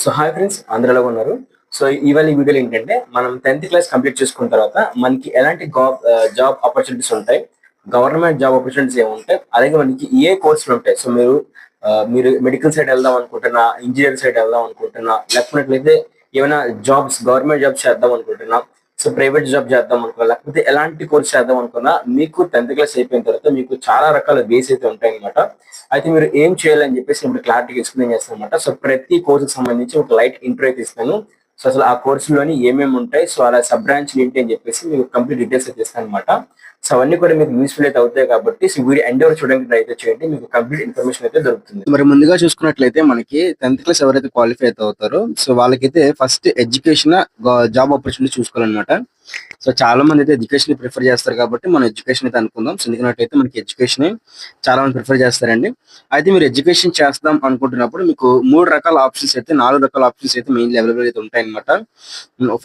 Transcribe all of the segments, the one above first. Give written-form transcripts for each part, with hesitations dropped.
So hi friends, అందరూ ఎలా ఉన్నారు? సో ఇవాళ ఈ వీడియోలో ఏంటంటే మనం 10th క్లాస్ కంప్లీట్ చేసుకున్న తర్వాత మనకి ఎలాంటి జాబ్ ఆపర్చునిటీస్ ఉంటాయి, గవర్నమెంట్ జాబ్ ఆపర్చునిటీస్ ఏముంటాయి, అలాగే మనకి ఏ కోర్సులు ఉంటాయి. సో మీరు మెడికల్ సైడ్ వెళ్దాం అనుకుంటున్నా, ఇంజనీరింగ్ సైడ్ వెళ్దాం అనుకుంటున్నా, లేకపోతే ఏమైనా జాబ్స్ గవర్నమెంట్ జాబ్స్ చేద్దాం అనుకుంటున్నా, సో ప్రైవేట్ జాబ్ చేద్దాం అనుకున్నా, లేకపోతే ఎలాంటి కోర్స్ చేద్దాం అనుకున్నా మీకు 10th క్లాస్ అయిపోయిన తర్వాత మీకు చాలా రకాల బేస్ అయితే ఉంటాయి అనమాట. అయితే మీరు ఏం చేయాలని చెప్పేసి ఇప్పుడు క్లారిటీగా ఎక్స్ప్లెయిన్ చేస్తాను అనమాట. సో ప్రతి కోర్సుకి సంబంధించి ఒక లైట్ ఇంట్రో అయితే ఇస్తాను. సో అసలు ఆ కోర్సులోని ఏమేమి ఉంటాయి, సో అలా సబ్ బ్రాంచ్ ఏంటి అని చెప్పేసి మీకు కంప్లీట్ డీటెయిల్స్ అయితే ఇస్తాను అనమాట. సో అవన్నీ కూడా మీకు యూస్ఫుల్ అయితే అవుతాయి కాబట్టి సో వీడియో ఎండ్ వరకు చూడడానికి ట్రై అయితే చేయండి, మీకు కంప్లీట్ ఇన్ఫర్మేషన్ అయితే దొరుకుతుంది. మరి ముందుగా చూసుకున్నట్లయితే మనకి 10th క్లాస్ ఎవరైతే క్వాలిఫై అయితే అవుతారో సో వాళ్ళకైతే ఫస్ట్ ఎడ్యుకేషన్ జాబ్ ఆపర్చునిటీ చూసుకోవాలన్నమాట. సో చాలా మంది అయితే ఎడ్యుకేషన్ ప్రిఫర్ చేస్తారు కాబట్టి మనం ఎడ్యుకేషన్ అయితే అనుకుందాం. సో ఎందుకంటే మనకి ఎడ్యుకేషన్ చాలా మంది ప్రిఫర్ చేస్తారండి. అయితే మీరు ఎడ్యుకేషన్ చేస్తాం అనుకుంటున్నప్పుడు మీకు 4 రకాల ఆప్షన్స్ అయితే మెయిన్లీ అవైలబుల్ అయితే ఉంటాయి అనమాట.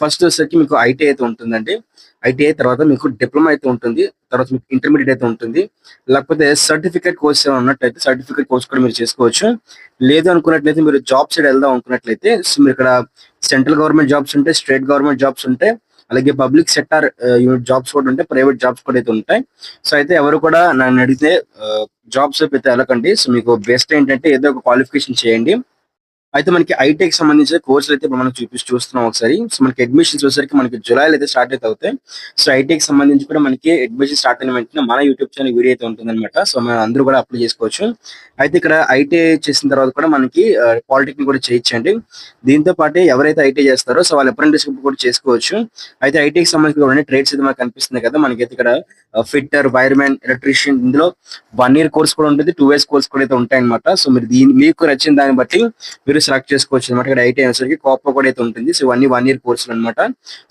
ఫస్ట్ వచ్చేసరికి మీకు ఐటీ అయితే ఉంటుందండి. ఐటీఐ తర్వాత మీకు డిప్లొమా అయితే ఉంటుంది, తర్వాత మీకు ఇంటర్మీడియట్ అయితే ఉంటుంది, లేకపోతే సర్టిఫికేట్ కోర్స్ ఏమైనా ఉన్నట్లయితే సర్టిఫికేట్ కోర్స్ కూడా మీరు చేసుకోవచ్చు. లేదు అనుకున్నట్లయితే మీరు జాబ్ సైడ్ వెళ్దాం అనుకున్నట్లయితే సో మీరు ఇక్కడ సెంట్రల్ గవర్నమెంట్ జాబ్స్ ఉంటాయి, స్టేట్ గవర్నమెంట్ జాబ్స్ ఉంటాయి, అలాగే పబ్లిక్ సెక్టార్ జాబ్స్ కూడా ఉంటాయి, ప్రైవేట్ జాబ్స్ కూడా అయితే ఉంటాయి. సో అయితే ఎవరు కూడా నన్ను అడిగితే జాబ్స్ అయితే వెళ్ళకండి. సో మీకు బెస్ట్ ఏంటంటే ఏదో ఒక క్వాలిఫికేషన్ చేయండి. అయితే మనకి ఐటీకి సంబంధించిన కోర్సులు అయితే ఇప్పుడు మనం చూస్తున్నాం ఒకసారి. సో మనకి అడ్మిషన్స్ వచ్చేసరికి మనకి జులైలో అయితే స్టార్ట్ అయితే అవుతాయి. సో ఐటీకి సంబంధించి కూడా మనకి అడ్మిషన్ స్టార్ట్ అయిన వెంటనే మన యూట్యూబ్ ఛానల్ వీడియో అయితే ఉంటుందన్నమాట. సో మనం అందరూ కూడా అప్లై చేసుకోవచ్చు. అయితే ఇక్కడ ఐటీఐ చేసిన తర్వాత కూడా మనకి పాలిటెక్నిక్ కూడా చేయించండి. దీంతో పాటు ఎవరైతే ఐటీఐ చేస్తారో సో వాళ్ళు అప్రెంటిస్షిప్ కూడా చేసుకోవచ్చు. అయితే ఐటీకి సంబంధించిన ట్రేడ్స్ అయితే మనకు కనిపిస్తుంది కదా. మనకైతే ఇక్కడ ఫిట్టర్, వైర్మెన్, ఎలక్ట్రీషియన్, ఇందులో 1 year కోర్స్ కూడా ఉంటుంది, 2 years కోర్స్ కూడా అయితే ఉంటాయి అనమాట. సో మీరు మీకు నచ్చిన దాన్ని బట్టి మీరు సెలెక్ట్ చేసుకోవచ్చు అనమాట. ఇక్కడ ఐటీ వచ్చేసరికి కాపర్ కూడా అయితే ఉంటుంది. సో ఇవన్నీ 1 year కోర్సులు అనమాట.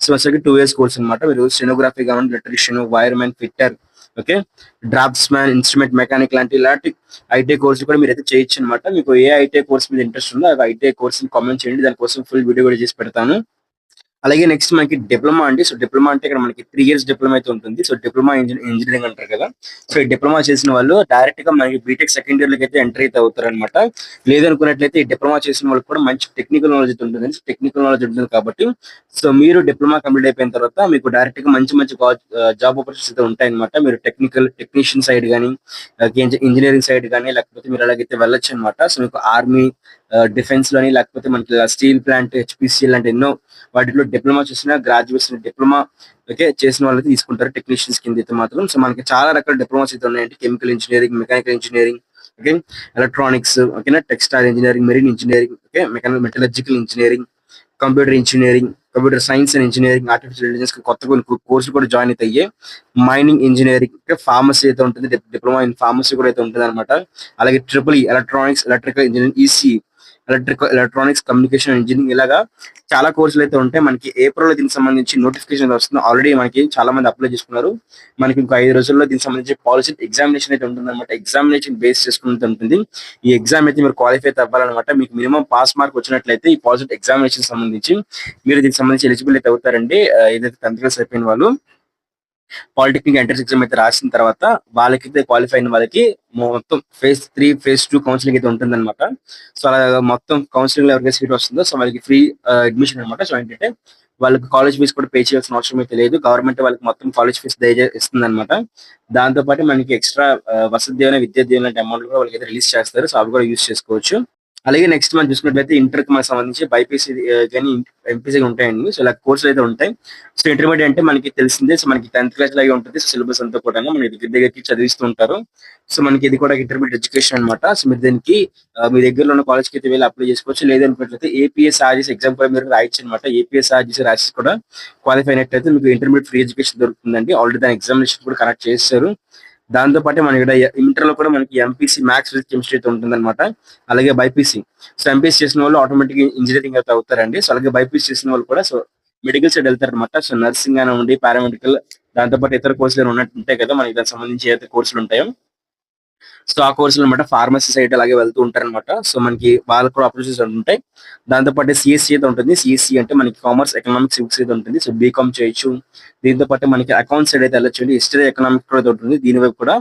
సో వచ్చేసరికి 2 years కోర్స్ అనమాట. మీరు స్టెనోగ్రఫీ కావాలి, electrician, wiremen, fitter, okay, drafts man, instrument mechanic ఇలాంటి ఐటీ కోర్సు కూడా మీరు అయితే చేయొచ్చు అనమాట. మీకు ఏ ఐటీ కోర్స్ మీద ఇంట్రెస్ట్ ఉందో ఆ ఐటీ కోర్స్ కామెంట్ చేయండి, దానికోసం ఫుల్ వీడియో కూడా చేసి పెడతాను. అలాగే నెక్స్ట్ మనకి డిప్లొమా అండి. సో డిప్లొమా అంటే ఇక్కడ మనకి 3 years డిప్లొమా అయితే ఉంటుంది. సో డిప్లొమా ఇంజనీరింగ్ అంటారు కదా. సో ఈ డిప్లొమా చేసిన వాళ్ళు డైరెక్ట్ గా మనకి బీటెక్ సెకండ్ ఇయర్ లోకి అయితే ఎంటర్ అయితే అవుతారు అనమాట. లేదనుకున్నట్లయితే ఈ డిప్లొమా చేసిన వాళ్ళకి కూడా మంచి టెక్నికల్ నాలెడ్జ్ అయితే ఉంటుంది. టెక్నికల్ నాలెడ్జ్ ఉంటుంది కాబట్టి సో మీరు డిప్లొమా కంప్లీట్ అయిపోయిన తర్వాత మీకు డైరెక్ట్ గా మంచి జాబ్ ఆపర్చునిటీస్ అయితే ఉంటాయి అనమాట. మీరు టెక్నీషియన్ సైడ్ కానీ, ఇంజనీరింగ్ సైడ్ కానీ, లేకపోతే మీరు అలాగైతే వెళ్ళొచ్చు అనమాట. సో మీకు ఆర్మీ, డిఫెన్స్ లోని, లేకపోతే మనకి స్టీల్ ప్లాంట్, హెచ్పిసిఎల్ లాంటి ఎన్నో వాటిలో డిప్లొమా చేసిన గ్రాడ్యుయేట్స్ డిప్లొమా ఓకే చేసిన వాళ్ళైతే తీసుకుంటారు టెక్నీషియన్స్ కింద అయితే మాత్రం. సో మనకి చాలా రకాల డిప్లొమాస్ అయితే ఉన్నాయంటే chemical engineering, mechanical engineering, okay, electronics, ఓకేనా, textile engineering, marine engineering, okay, metallurgical engineering, computer engineering, computer science and engineering, artificial intelligence కొత్త కొన్ని కోర్సులు కూడా జాయిన్ అయితే అయ్యాయి. మైనింగ్ ఇంజనీరింగ్, ఫార్మసీ అయితే ఉంటుంది, డిప్లొమా ఇన్ ఫార్మసీ కూడా అయితే ఉంటుంది అనమాట. అలాగే triple electronics, electrical engineering, EC electronics, communication engineering, ఇలాగా చాలా కోర్సులు అయితే ఉంటాయి. మనకి ఏప్రిల్ లో దీనికి సంబంధించి నోటిఫికేషన్ వస్తుంది. ఆల్రెడీ మనకి చాలా మంది అప్లై చేసుకున్నారు. మనకి ఇంకో 5 రోజుల్లో దీనికి సంబంధించి పాలసీ ఎగ్జామినేషన్ అయితే ఉంటుంది అనమాట. ఎగ్జామినేషన్ బేస్ చేసుకుంటూ ఉంటుంది. ఈ ఎగ్జామ్ అయితే మీరు క్వాలిఫై అయితే అవ్వాలన్నమాట. మీకు మినిమం పాస్ మార్క్ వచ్చినట్లయితే ఈ పాలసీ ఎగ్జామినేషన్ సంబంధించి మీరు దీనికి సంబంధించి ఎలిజిబుల్ అయితే అవుతారండి. ఏదైతే 10th క్లాస్ అయిపోయిన వాళ్ళు పాలిటెక్నిక్ ఎంట్రన్స్ ఎగ్జామ్ అయితే రాసిన తర్వాత వాళ్ళకైతే క్వాలిఫై అయిన వాళ్ళకి మొత్తం phase 3, phase 2 కౌన్సిలింగ్ అయితే ఉంటుంది అనమాట. సో అలా మొత్తం కౌన్సిలింగ్ లో ఎవరికైతే సీట్ వస్తుందో సో వాళ్ళకి ఫ్రీ అడ్మిషన్ అనమాట. సో ఏంటంటే వాళ్ళకి కాలేజ్ ఫీజు కూడా పే చేయాల్సిన అవసరం అయితే లేదు. గవర్నమెంట్ వాళ్ళకి మొత్తం కాలేజ్ ఫీజు ఇస్తుంది అనమాట. దాంతో పాటు మనకి ఎక్స్ట్రా వసతి దీవెన, విద్యా దీవెన లాంటి అమౌంట్ కూడా వాళ్ళకి అయితే రిలీజ్ చేస్తారు. సో అవి కూడా యూజ్ చేసుకోవచ్చు. అలాగే నెక్స్ట్ మనం చూసుకున్నట్లయితే ఇంటర్ కి మనకు సంబంధించి బైపీసీ కానీ ఎంపీసీ ఉంటాయండి. సో ఇలా కోర్సులు అయితే ఉంటాయి. సో ఇంటర్మీడియట్ అంటే మనకి తెలిసిందే. సో మనకి 10th క్లాస్ లాగే ఉంటుంది సిలబస్ అంతా కూడా మనకి దగ్గరికి చదివిస్తూ ఉంటారు. సో మనకి ఇది కూడా ఇంటర్మీడియట్ ఎడ్యుకేషన్ అనమాట. సో మీరు దీనికి మీ దగ్గరలో ఉన్న కాలేజ్ కి అయితే వెళ్ళి అప్లై చేసుకోవచ్చు. లేదనుకున్నట్లయితే ఏపీఎస్ ఆర్జీసీ ఎగ్జామ్ కూడా మీరు రాయొచ్చు అనమాట. ఏపీఎస్ ఆర్జీసీ రాసి కూడా క్వాలిఫై అయినట్లయితే మీకు ఇంటర్మీడియట్ ఫ్రీ ఎడ్యుకేషన్ దొరుకుతుందండి. ఆల్రెడీ దాని ఎగ్జామినేషన్ కూడా కనెక్ట్ చేస్తారు. దాంతో పాటు మనకి ఇక్కడ ఇంటర్ లో కూడా మనకి ఎంపీసీ మ్యాథ్స్, ఫిజిక్స్, కెమిస్ట్రీ అయితే ఉంటుంది అనమాట. అలాగే బైపీసీ, సో ఎంపీసీ చేసిన వాళ్ళు ఆటోమేటిక్ ఇంజనీరింగ్ అయితే అవుతారండి. సో అలాగే బైపీసీ చేసిన వాళ్ళు కూడా సో మెడికల్ సైడ్ వెళ్తారు అనమాట. సో నర్సింగ్ అని ఉండి, పారామెడికల్, దాంతో పాటు ఇతర కోర్సులు ఉన్నట్టు ఉంటాయి కదా మనకి దానికి సంబంధించి ఏదైతే కోర్సులు ఉంటాయో సో ఆ కోర్సులు అనమాట. ఫార్మసీ సైడ్ అలాగే వెళ్తూ ఉంటారనమాట. సో మనకి వాళ్ళకు కూడా ఆపర్చునిటీస్ ఉంటాయి. దాంతో పాటు సిఎస్సి అయితే ఉంటుంది. సిఎస్సి అంటే మనకి కామర్స్, ఎకనామిక్స్, సివిక్స్ అయితే ఉంటుంది. సో బీకామ్ చేయొచ్చు. దీంతో పాటు మనకి అకౌంట్స్ సైడ్ అయితే వెళ్ళొచ్చు. హిస్టరీ, ఎకనామిక్స్ కూడా ఉంటుంది. దీని వైపు కూడా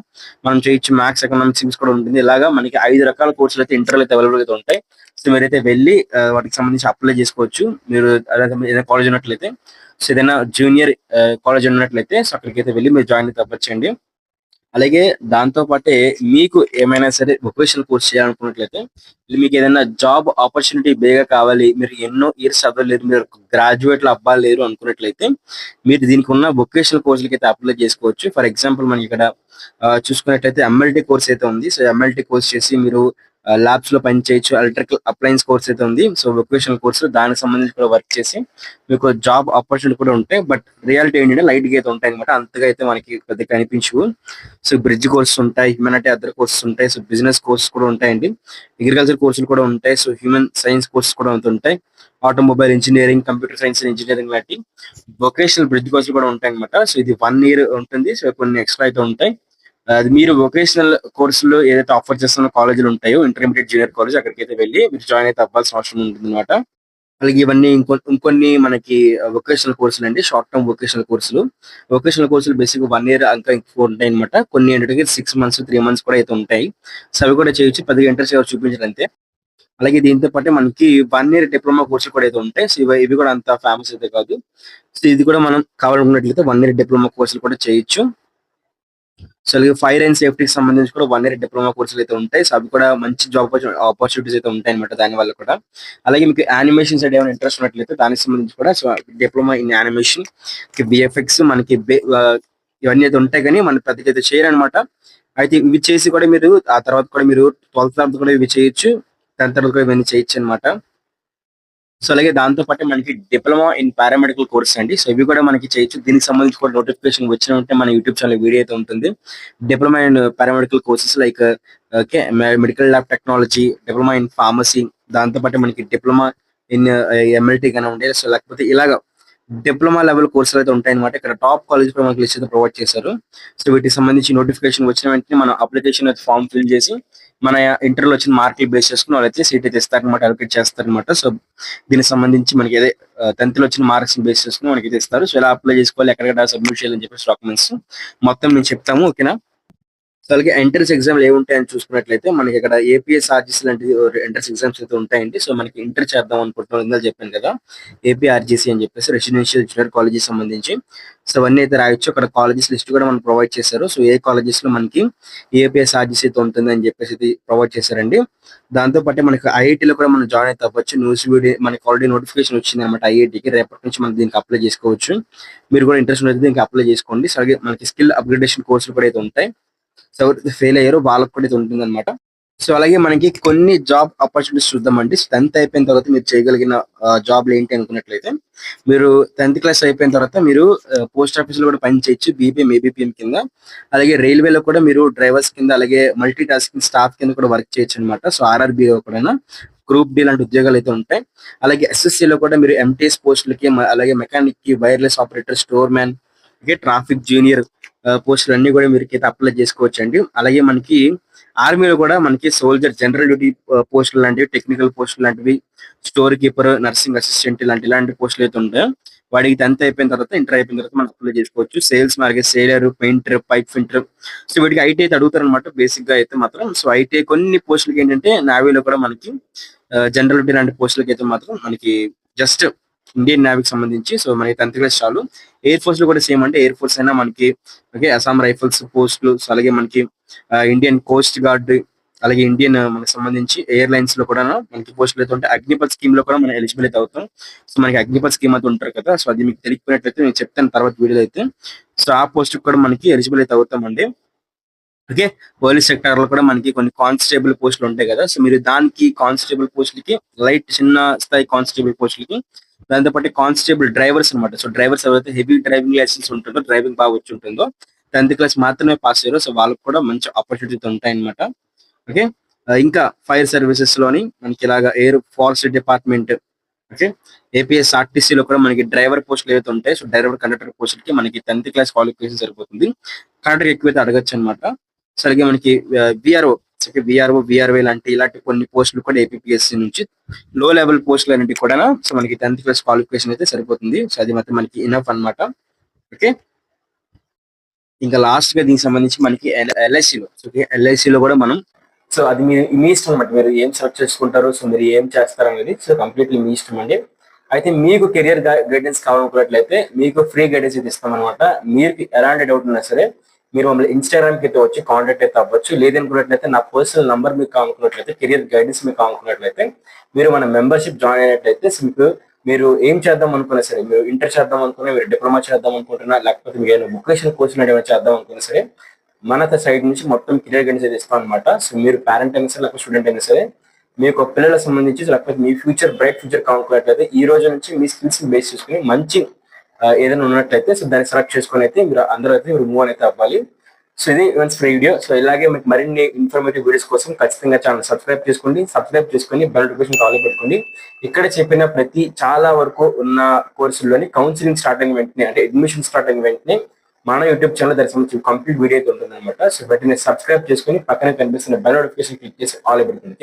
మనం చేయొచ్చు. మ్యాథ్స్, ఎకనామిక్స్, సివిక్స్ కూడా ఉంటుంది. ఇలాగా మనకి 5 రకాల కోర్సులు అయితే ఇంటర్లో అయితే అవైలబుల్ అయితే ఉంటాయి. సో సో మీరైతే వెళ్ళి వాటికి సంబంధించి అప్లై చేసుకోవచ్చు. మీరు ఏదైనా కాలేజ్ ఉన్నట్లయితే, సో ఏదైనా జూనియర్ కాలేజ్ ఉన్నట్లయితే సో అక్కడికైతే వెళ్ళి మీరు జాయిన్ అయితే అవ్వచ్చండి. అలాగే దాంతో పాటే మీకు ఏమైనా సరే వొకేషనల్ కోర్స్ చేయాలనుకున్నట్లయితే, మీకు ఏదైనా జాబ్ ఆపర్చునిటీ బేగా కావాలి, మీరు ఎన్నో ఇయర్స్ చదవలేరు, మీరు గ్రాడ్యుయేట్లు అవ్వలేరు అనుకున్నట్లయితే, మీరు దీనికి ఉన్న వొకేషనల్ కోర్సులకి అయితే అప్లై చేసుకోవచ్చు. ఫర్ ఎగ్జాంపుల్ మనకి ఇక్కడ చూసుకున్నట్లయితే ఎంఎల్టీ కోర్స్ అయితే ఉంది. సో ఎంఎల్టీ కోర్స్ చేసి మీరు ల్యాబ్స్ లో పని చేయొచ్చు. ఎలక్ట్రికల్ అప్లయన్స్ కోర్స్ అయితే ఉంది. సో వొకేషనల్ కోర్స్ దానికి సంబంధించి కూడా వర్క్ చేసి మీకు జాబ్ ఆపర్చునిటీ కూడా ఉంటాయి. బట్ రియాలిటీ ఏంటంటే లైట్ గా అయితే ఉంటాయి అనమాట. అంతగా అయితే మనకి పెద్దగా కనిపించవు. సో బ్రిడ్జ్ కోర్సెస్ ఉంటాయి, హ్యూమానిటీ అదర్ కోర్సెస్ ఉంటాయి, సో బిజినెస్ కోర్సెస్ కూడా ఉంటాయండి, అగ్రికల్చర్ కోర్సులు కూడా ఉంటాయి, సో హ్యూమన్ సైన్స్ కోర్సెస్ కూడా ఉంటాయి, automobile engineering, computer science engineering లాంటి వొకేషనల్ బ్రిడ్జ్ కోర్సులు కూడా ఉంటాయి అనమాట. సో ఇది 1 year ఉంటుంది. సో కొన్ని ఎక్స్ట్రా అయితే ఉంటాయి. అది మీరు వొకేషనల్ కోర్సులు ఏదైతే ఆఫర్ చేస్తున్న కాలేజీలు ఉంటాయో, ఇంటర్మీడియట్ జూనియర్ కాలేజ్, అక్కడికి అయితే వెళ్ళి మీరు జాయిన్ అయితే అవ్వాల్సిన అవసరం ఉంటుంది అనమాట. అలాగే ఇవన్నీ ఇంకొన్ని మనకి వొకేషనల్ కోర్సులు అండి, షార్ట్ టర్మ్ వొకేషనల్ కోర్సులు. వొకేషనల్ కోర్సులు బేసిక్ 1 year ఇంకా ఎక్కువ ఉంటాయి అనమాట. కొన్ని ఏంటంటే 6 months 3 months కూడా అయితే ఉంటాయి. సో అవి కూడా చేయొచ్చు, పెద్దగా ఇంట్రెస్ట్ ఎవరు చూపించారు అంతే. అలాగే దీంతో పాటు మనకి 1 year డిప్లొమా కోర్సులు కూడా అయితే ఉంటాయి. సో ఇవి కూడా అంత ఫేమస్ అయితే కాదు. సో ఇది కూడా మనం కావాలనుకున్నట్లయితే 1 year డిప్లొమా కోర్సులు కూడా చేయొచ్చు. సో అలాగే ఫైర్ అండ్ సేఫ్టీకి సంబంధించి కూడా 1 year డిప్లొమా కోర్సులు అయితే ఉంటాయి. సో అవి కూడా మంచి జాబ్ ఆపర్చునిటీస్ అయితే ఉంటాయి అనమాట దాని వల్ల కూడా. అలాగే మీకు యానిమేషన్ సైడ్ ఏమైనా ఇంట్రెస్ట్ ఉన్నట్లయితే దానికి సంబంధించి కూడా so diploma in animation, BFX మనకి ఇవన్నీ అయితే ఉంటాయి, కానీ మన పెద్దగా అయితే చేయరనమాట. అయితే ఇవి చేసి కూడా మీరు ఆ తర్వాత కూడా మీరు 12th తర్వాత కూడా ఇవి చేయొచ్చు, 10th తర్వాత కూడా ఇవన్నీ చేయొచ్చు అనమాట. సో అలాగే దాంతో పాటు మనకి డిప్లొమా ఇన్ పారామెడికల్ కోర్స్ అండి. సో ఇవి కూడా మనకి చేయొచ్చు. దీనికి సంబంధించి కూడా నోటిఫికేషన్ వచ్చిన ఉంటే మన యూట్యూబ్ ఛానల్ వీడియో అయితే ఉంటుంది. Diploma in paramedical courses like okay, medical lab technology, diploma in pharmacy, దాంతో పాటు మనకి డిప్లొమా ఇన్ ఎంఎల్టీ గానే ఉండే, సో లేకపోతే ఇలాగ డిప్లొమా లెవెల్ కోర్సులు అయితే ఉంటాయి అనమాట. ఇక్కడ టాప్ కాలేజ్ కూడా మనకి లిస్ట్ అయితే ప్రొవైడ్ చేశారు. సో వీటికి సంబంధించి నోటిఫికేషన్ వచ్చిన వెంటనే మన అప్లికేషన్ ఫామ్ ఫిల్ చేసి మన ఇంటర్లో వచ్చిన మార్కులు బేస్ చేసుకుని వాళ్ళైతే సీట్ అయితే ఇస్తారనమాట, అలొకేట్ చేస్తారనమాట. సో దీనికి సంబంధించి మనకి ఏదే 10th లో వచ్చిన మార్క్స్ బేస్ చేసుకుని మనకి అయితే ఇస్తారు. సో ఎలా అప్లై చేసుకోవాలి, ఎక్కడ సబ్మిట్ చేయాలని చెప్పేసి డాక్యుమెంట్స్ మొత్తం నేను చెప్తాము, ఓకేనా. సో అలాగే ఎంట్రన్స్ ఎగ్జామ్లు ఏముంటాయని చూసుకున్నట్లయితే మనకి ఇక్కడ ఏపీఎస్ఆర్జీసీ లాంటి ఎంట్రన్స్ ఎగ్జామ్స్ అయితే ఉంటాయండి. సో మనకి ఇంటర్ చేద్దాం అనుకుంటున్నాం, ఇందాక చెప్పాను కదా ఏపీఆర్జీసీ అని చెప్పేసి, రెసిడెన్షియల్ జూనియర్ కాలేజెస్ సంబంధించి. సో అవన్నీ అయితే రాయొచ్చు. అక్కడ కాలేజెస్ లిస్ట్ కూడా మనకు ప్రొవైడ్ చేశారు. సో ఏ కాలేజెస్ లో మనకి ఏపీఎస్ఆర్జీసీ అయితే ఉంటుంది అని చెప్పేసి ప్రొవైడ్ చేశారండి. దాంతో పాటు మనకి ఐఐటీలో కూడా మనం జాయిన్ అయితే అవ్వచ్చు. న్యూస్ వీడియో మనకి ఆల్రెడీ నోటిఫికేషన్ వచ్చింది అనమాట ఐఐటీకి. రేపటి నుంచి మనం దీనికి అప్లై చేసుకోవచ్చు. మీరు కూడా ఇంట్రెస్ట్ అయితే దీనికి అప్లై చేసుకోండి. సో అలాగే మనకి స్కిల్ అప్గ్రేడేషన్ కోర్సులు కూడా అయితే ఉంటాయి. సో ఎవరైతే ఫెయిల్ అయ్యారో వాళ్ళకి కూడా ఇది ఉంటుంది అనమాట. సో అలాగే మనకి కొన్ని జాబ్ ఆపర్చునిటీస్ చూద్దామండి. 10th అయిపోయిన తర్వాత మీరు చేయగలిగిన జాబ్లు ఏంటి అనుకున్నట్లయితే, మీరు 10th క్లాస్ అయిపోయిన తర్వాత మీరు పోస్ట్ ఆఫీస్ లో కూడా పని చేయొచ్చు, బీపీఎం ఏబిపిఎం కింద. అలాగే రైల్వేలో కూడా మీరు డ్రైవర్స్ కింద, అలాగే మల్టీ టాస్కింగ్ స్టాఫ్ కింద కూడా వర్క్ చేయొచ్చు అనమాట. సో ఆర్ఆర్బీలో కూడా గ్రూప్ డి లాంటి ఉద్యోగాలు అయితే ఉంటాయి. అలాగే ఎస్ఎస్సీలో కూడా మీరు ఎంటీఎస్ పోస్టులకి, అలాగే మెకానిక్ కి, wireless operator, store man, traffic junior పోస్టులు అన్ని కూడా మీరు అప్లై చేసుకోవచ్చు అండి. అలాగే మనకి ఆర్మీలో కూడా మనకి సోల్జర్, జనరల్ డ్యూటీ పోస్టులు లాంటివి, టెక్నికల్ పోస్టులు లాంటివి, స్టోర్ కీపర్, నర్సింగ్ అసిస్టెంట్ ఇలాంటి పోస్టులు అయితే ఉంటాయి. వాడికి 10th అయిపోయిన తర్వాత, ఇంటర్ అయిపోయిన తర్వాత మనం అప్లై చేసుకోవచ్చు. సేల్స్, అలాగే సేలర్, పెయింటర్, పైప్ ఫింటర్. సో వీటికి ఐటీ అయితే అడుగుతారు అనమాట బేసిక్ గా అయితే మాత్రం. సో ఐటీ కొన్ని పోస్టులకి ఏంటంటే నావీలో కూడా మనకి జనరల్ డ్యూటీ లాంటి పోస్టులకి అయితే మాత్రం మనకి జస్ట్ ఇండియన్ నేవీకి సంబంధించి సో మనకి 10th క్లాస్ చాలు. ఎయిర్ ఫోర్స్ లో కూడా సేమ్, అంటే ఎయిర్ ఫోర్స్ అయినా మనకి ఓకే, అస్సాం రైఫిల్స్ పోస్టులు, సో అలాగే మనకి ఇండియన్ కోస్ట్ గార్డ్, అలాగే ఇండియన్ మనకి సంబంధించి ఎయిర్లైన్స్ లో కూడా మనకి పోస్టులు అయితే ఉంటాయి. అగ్నిపథ్ స్కీమ్ లో కూడా మనం ఎలిజిబుల్ అయితే అవుతాం. సో మనకి అగ్నిపథ్ స్కీమ్ అయితే ఉంటారు కదా, సో అది మీకు తెలియకపోయినట్లయితే నేను చెప్తాను తర్వాత వీడియో అయితే. సో ఆ పోస్ట్ కూడా మనకి ఎలిజిబుల్ అయితే అవుతామండి. ఓకే, పోలీస్ సెక్టర్ లో కూడా మనకి కొన్ని కానిస్టేబుల్ పోస్టులు ఉంటాయి కదా, సో మీరు దానికి కానిస్టేబుల్ పోస్టులకి, లైట్ చిన్న స్థాయి కానిస్టేబుల్ పోస్టులకి, దాంతో పాటు కానిస్టేబుల్ డ్రైవర్స్ అనమాట. సో డ్రైవర్స్ ఎవరైతే హెవీ డ్రైవింగ్ లైసెన్స్ ఉంటుందో, డ్రైవింగ్ బాగా వచ్చి ఉంటుందో, 10th క్లాస్ మాత్రమే పాస్ అయ్యారు, సో వాళ్ళకి కూడా మంచి ఆపర్చునిటీ ఉంటాయి అనమాట. ఓకే, ఇంకా ఫైర్ సర్వీసెస్ లోని మనకి ఇలాగా air force department, okay, APSRTC లో కూడా మనకి డ్రైవర్ పోస్టులు ఏవైతే ఉంటాయి, సో డ్రైవర్ కండక్టర్ పోస్టులకి మనకి 10th క్లాస్ క్వాలిఫికేషన్ సరిపోతుంది. కండక్టర్ ఎక్కువైతే అడగచ్చు అనమాట. సో అలాగే మనకి విఆర్ఓ, విఆర్వై ఇలాంటి కొన్ని పోస్టులు కూడా ఏపీఎస్సీ నుంచి లో లెవెల్ పోస్టులు అనేవి కూడా సో మనకి 10th క్లాస్ క్వాలిఫికేషన్ అయితే సరిపోతుంది. సో అది మాత్రం మనకి ఇనఫ్ అనమాట. ఓకే, ఇంకా లాస్ట్ గా దీనికి సంబంధించి మనకి ఎల్ఐసిలో కూడా మనం సో అది మీ ఇష్టం అనమాట. మీరు ఏం సెలెక్ట్ చేసుకుంటారు, సో మీరు ఏం చేస్తారు అనేది సో కంప్లీట్లీ మీ ఇష్టం అండి. అయితే మీకు కెరియర్ గైడెన్స్ కావాలనుకున్నట్లయితే మీకు ఫ్రీ గైడెన్స్ అయితే ఇస్తాం అనమాట. మీకు ఎలాంటి డౌట్ ఉన్నా సరే మీరు మమ్మల్ని ఇన్స్టాగ్రామ్ కి అయితే వచ్చి కాంటాక్ట్ అయితే అవ్వచ్చు. లేదనుకున్నట్లయితే నా పర్సనల్ నంబర్ మీకు కావాలనుకున్నట్లయితే, కెరియర్ గైడెన్స్ మీకు కావాలనుకున్నట్లయితే మీరు మన మెంబర్షిప్ జాయిన్ అయినట్లయితే మీకు మీరు ఏం చేద్దాం అనుకున్నా సరే, మీరు ఇంటర్ చేద్దాం అనుకున్నా, మీరు డిప్లొమా చేద్దాం అనుకుంటున్నా, లేకపోతే మీరు ఏమైనా వొకేషనల్ కోర్స్ ఏమైనా చేద్దాం అనుకున్నా సరే మన సైడ్ నుంచి మొత్తం కెరియర్ గైడెన్స్ అయితే ఇస్తాం అనమాట. సో మీరు పేరెంట్ అయినా సరే, లేకపోతే స్టూడెంట్ అయినా సరే, మీకు పిల్లలకు సంబంధించి లేకపోతే మీ ఫ్యూచర్ బ్రైట్ ఫ్యూచర్ కావాలనుకున్నట్లయితే ఈ రోజు నుంచి మీ స్కిల్స్ బేస్ చేసుకుని మంచి ఏదైనా ఉన్నట్లయితే సో దాన్ని సెలెక్ట్ చేసుకుని అయితే మీరు అందరూ అయితే మీరు మూవ్ అయితే అవ్వాలి. సో ఇది వన్స్ ఫ్రీ వీడియో. సో ఇలాగే మీకు మరిన్ని ఇన్ఫర్మేటివ్ వీడియోస్ కోసం ఖచ్చితంగా ఛానల్ సబ్స్క్రైబ్ చేసుకొని బెల్ నోటిఫికేషన్ కాల్ పెట్టుకోండి. ఇక్కడ చెప్పిన ప్రతి చాలా వరకు ఉన్న కోర్సుల్లోని కౌన్సిలింగ్ స్టార్ట్ అయిన వెంటనే, అంటే అడ్మిషన్ స్టార్ట్ అయిన వెంటనే మన యూట్యూబ్ ఛానల్ దానికి సంబంధించి కంప్లీట్ వీడియో అయితే ఉంటుంది అనమాట. సో వెంటనే సబ్స్క్రైబ్ చేసుకుని పక్కనే కనిపిస్తున్న బెల్ నోటిఫికేషన్ క్లిక్ చేసి ఆల్ పెట్టుకోండి.